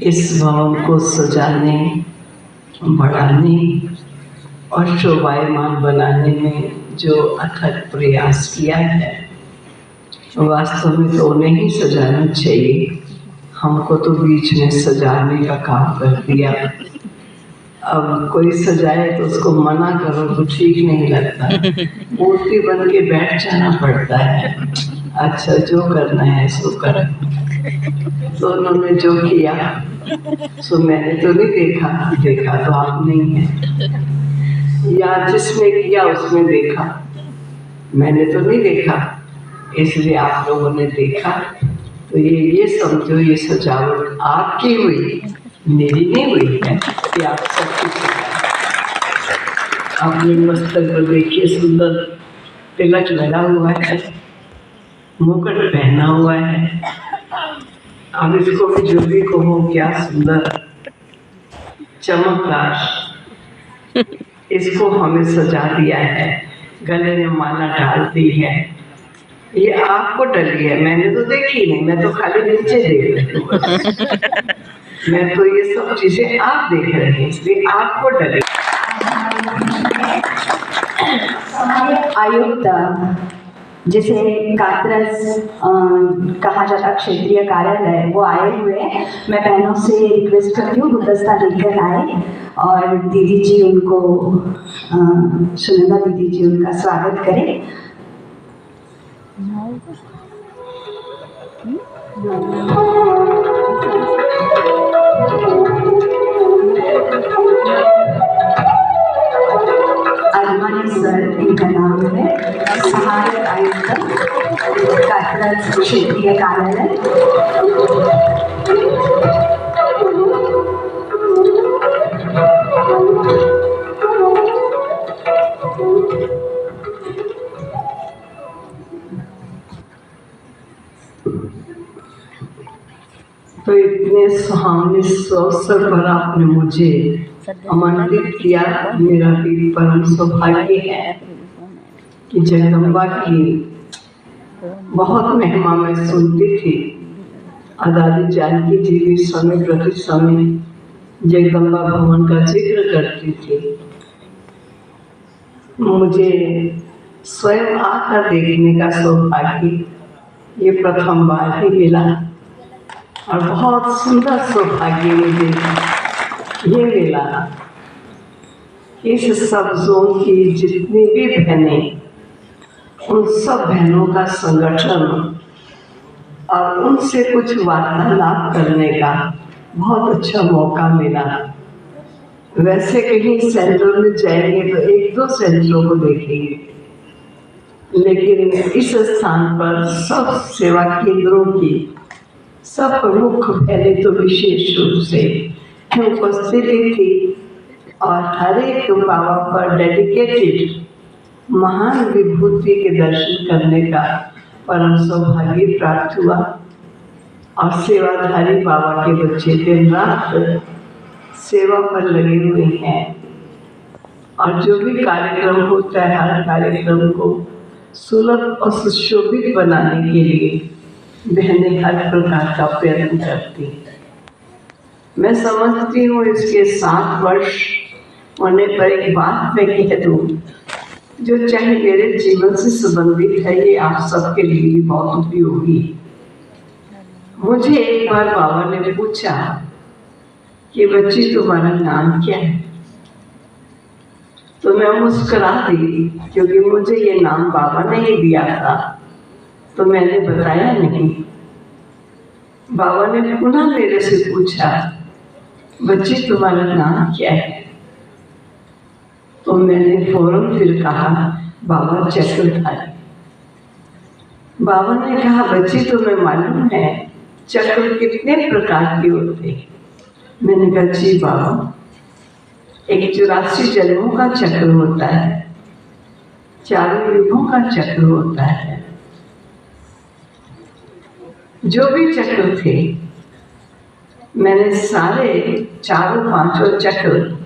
इस भवन को सजाने, बढ़ाने और शोभायमान बनाने में जो अथक प्रयास किया है, वास्तव में तो उन्हें ही सजाना चाहिए। हमको तो बीच में सजाने का काम कर दिया। अब कोई सजाए तो उसको मना करो तो ठीक नहीं लगता, मूर्ति बन के बैठ जाना पड़ता है। अच्छा, जो करना है सो कर। तो उन्होंने जो किया सो मैंने तो नहीं देखा, देखा तो आप नहीं है, या जिसने किया उसने देखा, मैंने तो नहीं देखा, इसलिए आप लोगों ने देखा। तो ये समझो ये सजावट आपकी हुई, मेरी नहीं हुई है, कि आप सबकी अपने मस्तक पर देखिए सुंदर तिलक लगा हुआ है, मुकुट पहना हुआ है। अब इसको भी जो भी कहो क्या सुंदर चमकदार इसको हमें सजा दिया है, गले में माला डाल दी है। ये आपको डली है, मैंने तो देखी नहीं, मैं तो खाली नीचे देख रही हूँ। मैं तो ये सब चीजें आप देख रहे हैं, इसलिए आपको डली। आयुक्त जिसे कात्रज कहा जाता क्षेत्रीय कार्यालय, वो आए हुए हैं। मैं बहनों से रिक्वेस्ट करती हूँ गुलदस्ता लेकर आए और दीदी जी उनको सुनंदा दीदी जी उनका स्वागत करें। अरमानी सर इनका नाम है, सहायक आयुक्त कात्रज क्षेत्रीय कार्यालय। तो इतने सुहावने अवसर पर आपने मुझे आमंत्रित किया। मेरा भी परम सौभाग्य है कि जगदम्बा की बहुत महिमा मैं सुनती थी। दादी जानकी जी भी समय प्रति समय जगदम्बा भवन का जिक्र करती थी। मुझे स्वयं आकर देखने का सौभाग्य ये प्रथम बार ही मिला और बहुत सुंदर सौभाग्य मुझे ये मिला। इस सब जोन की जितनी भी बहनें, उन सब बहनों का संगठन और उनसे कुछ वार्तालाप करने का बहुत अच्छा मौका मिला। वैसे कहीं सेंटर में जाएंगे तो एक दो सेंटरों को देखेंगे, लेकिन इस स्थान पर सब सेवा केंद्रों की सब प्रमुख पहले तो विशेष रूप से उपस्थिति थी और हर एक बाबा पर डेडिकेटेड महान विभूति के दर्शन करने का परम सौभाग्य प्राप्त हुआ। और सेवाधारी बाबा के बच्चे दिन रात सेवा पर लगे हुए हैं और जो भी कार्यक्रम होता है हर कार्यक्रम को सुलभ और सुशोभित बनाने के लिए बहनें हर प्रकार का प्रयत्न करती हैं। मैं समझती हूँ इसके 7 वर्ष होने पर एक बात मैं कह दूँ जो चाहे मेरे जीवन से संबंधित है, ये आप सबके लिए भी बहुत उपयोगी। मुझे एक बार बाबा ने पूछा कि बच्ची तुम्हारा नाम क्या है, तो मैं मुस्कुरा दी क्योंकि मुझे ये नाम बाबा ने ही दिया था, तो मैंने बताया नहीं। बाबा ने पुनः मेरे से पूछा बच्ची तुम्हारा नाम क्या है, तो मैंने फौरन फिर कहा बाबा चक्रधारी। बाबा ने कहा बच्ची तुम्हें मालूम है चक्र कितने प्रकार के होते हैं? मैंने कहा जी बाबा, एक 84 जन्मों का चक्र होता है, 4 युगों का चक्र होता है। जो भी चक्र थे मैंने सारे 4-5 चक्र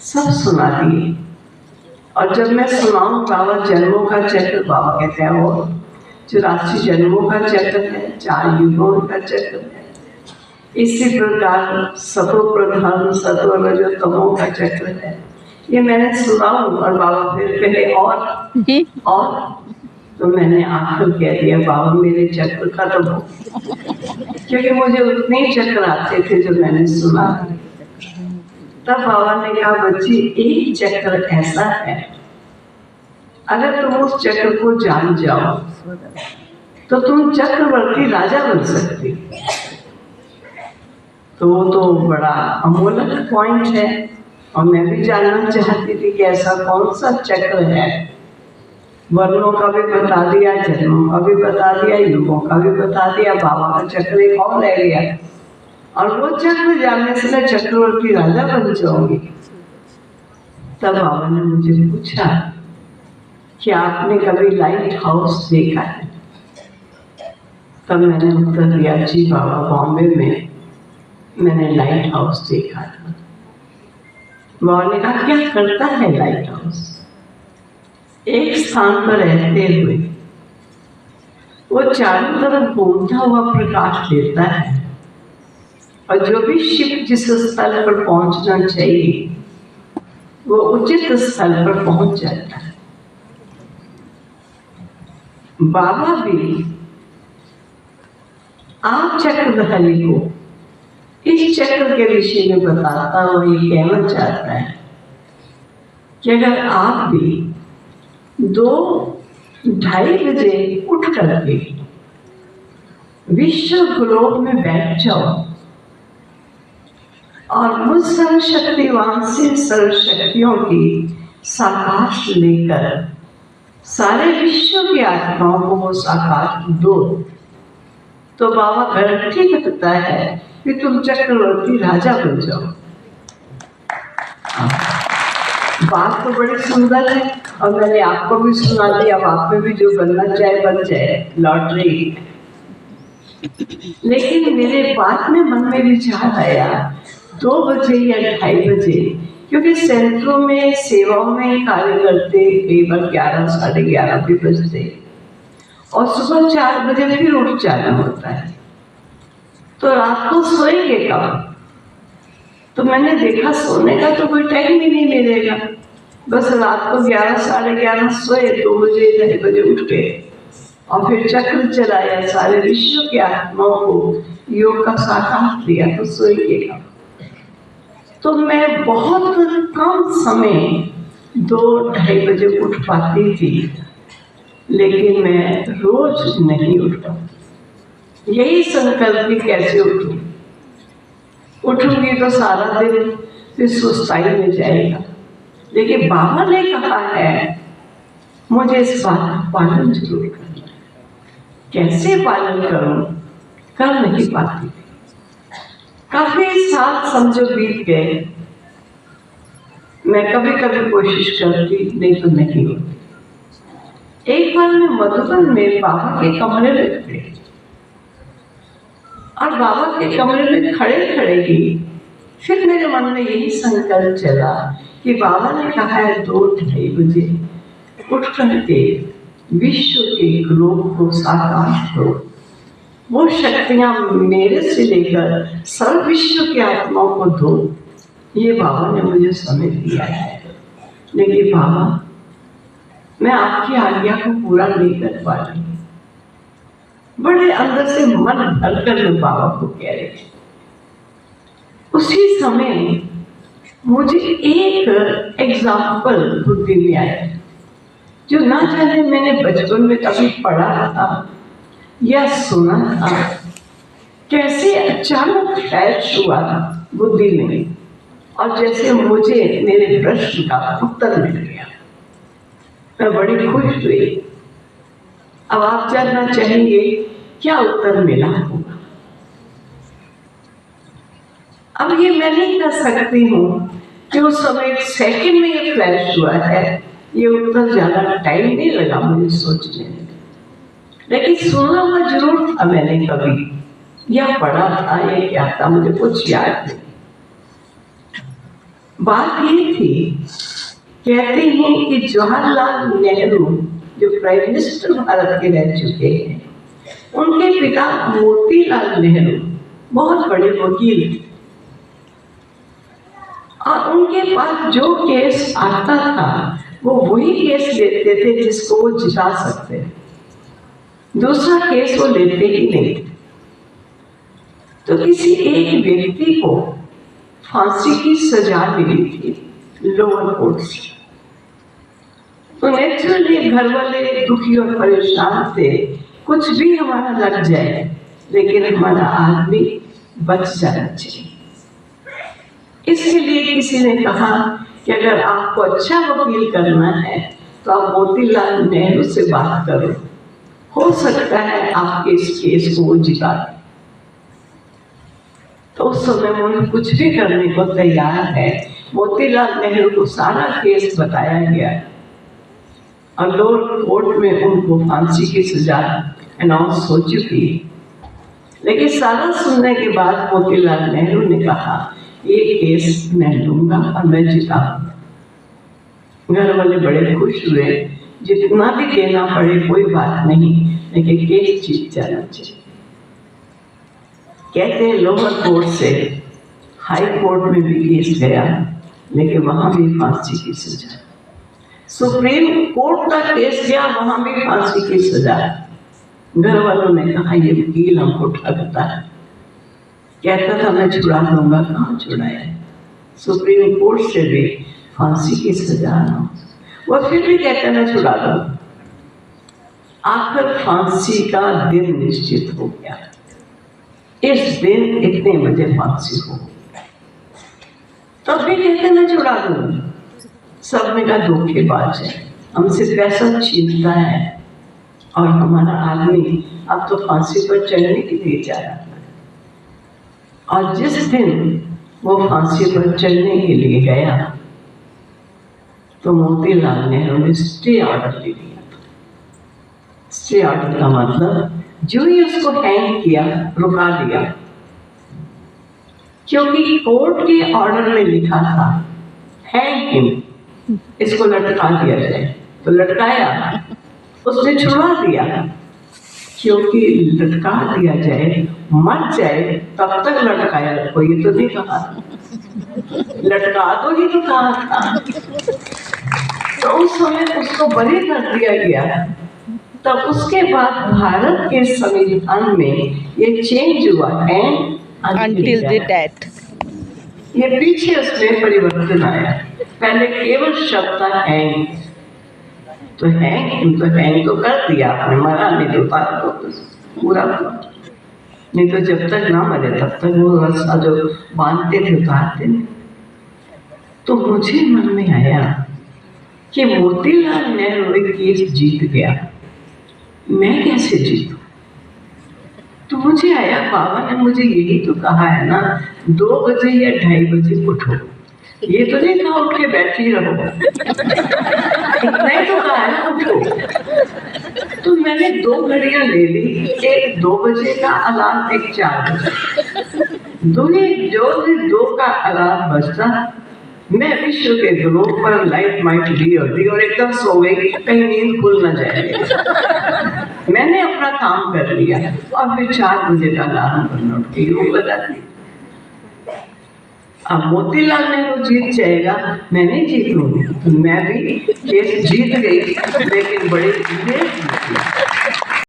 सब सुना दिए। और जब मैं सुनाऊं बाबा जन्मों का चक्र, बाबा कहते हैं वो 84 जन्मों का चक्र है, 4 युगों का चक्र है, इसी प्रकार सतो प्रधान सतो रजो तमो का चक्र है। ये मैंने सुना और बाबा फिर कहे और तो मैंने आखिर कह दिया बाबा मेरे चक्र खत्म हो, क्योंकि मुझे उतने ही चक्र आते थे जो मैंने सुना। तब बाबा ने कहा बच्ची एक चक्र ऐसा है, अगर तुम उस चक्र को जान जाओ तो तुम चक्रवर्ती राजा बन सकती। तो वो तो बड़ा अमूल्य पॉइंट है और मैं भी जानना चाहती थी कि ऐसा कौन सा चक्र है। वर्णों का भी बता दिया, जन्मों का भी बता दिया, युगों का भी बता दिया, बाबा का चक्र एक और रह गया और वो चक्र जानने से मैं चक्रवर्ती राजा बन जाऊंगी। तब बाबा ने मुझे पूछा कि आपने कभी लाइट हाउस देखा है? तब मैंने उत्तर दिया जी बाबा बॉम्बे में मैंने लाइट हाउस देखा था। बाबा ने कहा क्या करता है लाइट हाउस? एक स्थान पर रहते हुए वो चारों तरफ घूमता हुआ प्रकाश देता है और जो भी शिप जिस स्थल पर पहुंचना चाहिए वो उचित स्थल पर पहुंच जाता है। बाबा भी आप चक्रधारी को इस चक्र के विषय में बताता हुआ ये कहना चाहता है कि अगर आप भी 2-2:30 बजे उठ करके विश्व ग्लोब में बैठ जाओ और मुझ सर्वशक्तिवान से सर्वशक्तियों की साकाश लेकर सारे विश्व की आत्माओं को वो साकाश दो, तो बाबा गारंटी करता है कि तुम चक्रवर्ती राजा बन जाओ। बात तो बड़ी सुंदर है और मैंने आपको भी सुना दिया, अब आप में भी जो बनना चाहे बन जाए, लॉटरी। लेकिन मेरे बाद में मन में विचार आया 2 बजे या 2:30 बजे, क्योंकि सेंटरों में सेवाओं में कार्य करते कई बार 11, 11:30 भी बजते और सुबह 4 बजे फिर उठ जाना होता है, तो रात को सोएंगे कब? तो मैंने देखा सोने का तो कोई टाइम ही नहीं मिलेगा, बस रात को 11, 11:30 सोए, 2 बजे 2:30 बजे उठ गए और फिर चक्र चलाया, सारे विश्व के आत्माओं को योग का साकार दिया, तो सोएंगे कब? तो मैं बहुत कम समय 2-2:30 बजे उठ पाती थी, लेकिन मैं रोज नहीं उठ पाती। यही संकल्प कि कैसे उठूं, उठूंगी तो सारा दिन फिर सुस्ताई में जाएगा। लेकिन बाबा ने कहा है मुझे इस बात का पालन जरूर करना है। कैसे पालन करूं? कर नहीं पाती। काफी साल समझो बीत गए, मैं कभी कभी कोशिश करती, नहीं तो नहीं होती। एक बार मैं मधुबन में बाबा के कमरे में खड़ी और बाबा के कमरे में खड़े खड़े ही फिर मेरे मन में यही संकल्प चला कि बाबा ने कहा है 2-2:30 बजे उठ करके विश्व के ग्लोब को साकार करो। वो शक्तियां मेरे से लेकर सर्व विश्व के आत्माओं को दो। ये बाबा ने मुझे समय दिया है, लेकिन बाबा मैं आपकी आज्ञा को पूरा नहीं कर पा रही। बड़े अंदर से मन भरकर मैं बाबा को कह रही थी। उसी समय मुझे एक एग्जाम्पल बुद्धि में आया, जो ना जाने मैंने बचपन में कभी पढ़ा था या सुना था। कैसे अचानक फ्लैश हुआ बुद्धि में और जैसे मुझे मेरे प्रश्न का उत्तर मिल गया। मैं बड़ी खुश हुई। अब आप जानना चाहेंगे क्या उत्तर मिला होगा। अब ये मैं नहीं कर सकती हूँ कि उस समय 1 सेकंड में ये फ्लैश हुआ है। ये उत्तर ज्यादा टाइम नहीं लगा मुझे सोचने में, लेकिन सुना हुआ जरूर था मैंने कभी, या पढ़ा था या क्या था, मुझे कुछ याद नहीं। बात ये थी, कहते हैं कि जवाहरलाल नेहरू जो प्राइम मिनिस्टर भारत के रह चुके हैं, उनके पिता मोतीलाल नेहरू बहुत बड़े वकील थे और उनके पास जो केस आता था वो वही केस लेते थे जिसको वो जिता सकते, दूसरा केस वो लेते ही नहीं थे। तो किसी एक व्यक्ति को फांसी की सजा मिली थी लोअर कोर्ट से। तो नेचुरली घर वाले दुखी और परेशान थे, कुछ भी हमारा लग जाए लेकिन हमारा आदमी बच जाना चाहिए। इसके लिए किसी ने कहा कि अगर आपको अच्छा वकील करना है तो आप मोतीलाल नेहरू से बात करो, हो सकता है आपके इस केस को वो जिता दे। तो उस समय उन्हें कुछ भी करने को तैयार है। मोतीलाल नेहरू को सारा केस बताया गया और लोअर कोर्ट में उनको फांसी की सजा अनाउंस हो चुकी है। लेकिन सारा सुनने के बाद मोतीलाल नेहरू ने कहा ये केस मैं लूंगा और मैं जिताऊंगा। घर वाले बड़े खुश हुए, जितना भी देना पड़े कोई बात नहीं, लेकिन केस जीत जाना चाहिए। कहते हैं लोअर कोर्ट से हाई कोर्ट में भी केस गया, लेकिन वहां भी फांसी की सजा। सुप्रीम कोर्ट का केस गया, वहां भी फांसी की सजा। घर वालों ने कहा ये वकील हमको ठगता है, कहता था मैं छुड़ा दूंगा, कहाँ छुड़ाया। सुप्रीम कोर्ट से भी फांसी की सजा ना, वो फिर भी कहता मैं छुड़ा दूंगा। आखिर फांसी का दिन निश्चित हो गया, इस दिन इतने बजे फांसी हो। तब भी कहते मैं छुड़ा दूंगा। सबने कहा धोखेबाज है, हमसे पैसा छीनता है और हमारा आदमी अब तो फांसी पर चढ़ने के लिए जा रहा है। और जिस दिन वो फांसी पर चढ़ने के लिए गया तो मोतीलाल नेहरू ने स्टे ऑर्डर ले लिया। स्टे ऑर्डर का मतलब जो ही उसको हैंग किया, रुका दिया, क्योंकि कोर्ट के ऑर्डर में लिखा था हैंग हिम, इसको लटका दिया जाए। तो लटकाया, उसने छुड़ा दिया, क्योंकि लटका दिया जाए, मर जाए तब तक लटकाया रखो, ये तो नहीं कहा। लटका तो ही तो कहा था। तो उस समय उसको बरी कर दिया गया। तब उसके बाद भारत के संविधान में ये चेंज हुआ है until the death। ये पीछे उसमें परिवर्तन आया। पहले केवल शब्द था हैंग, तो हैंग तो कर दिया आपने, मरा नहीं तो पूरा, नहीं तो जब तक ना मरे तब तक वो रस्सा जो बांधते थे उतारते नहीं। तो मुझे मन में आया कि मोतीलाल नेहरू एक केस जीत गया, मैं कैसे जीतूं? तो मुझे आया, बाबा ने मुझे यही तो कहा है ना, 2 बजे या 2:30 बजे उठो। ये तो नहीं कहा उठ के बैठी रहो, इतना ही तो कहा है ना उठो। तो मैंने 2 घड़ियां ले ली, एक 2 बजे का अलार्म, एक 4 बजे। दो का अलार्म बजता, मैं विश्व के ग्लोब पर लाइट माइट ली और एकदम सो गई, कहीं नींद खुल न जाए। मैंने अपना काम कर लिया और फिर 4 बजे का अलार्म बंद उठ के योग लगा दी। अब मोतीलाल नेहरू जीत जाएगा, मैं नहीं जीतूंगी। तो मैं भी केस जीत गई, लेकिन बड़े धीरे जीती।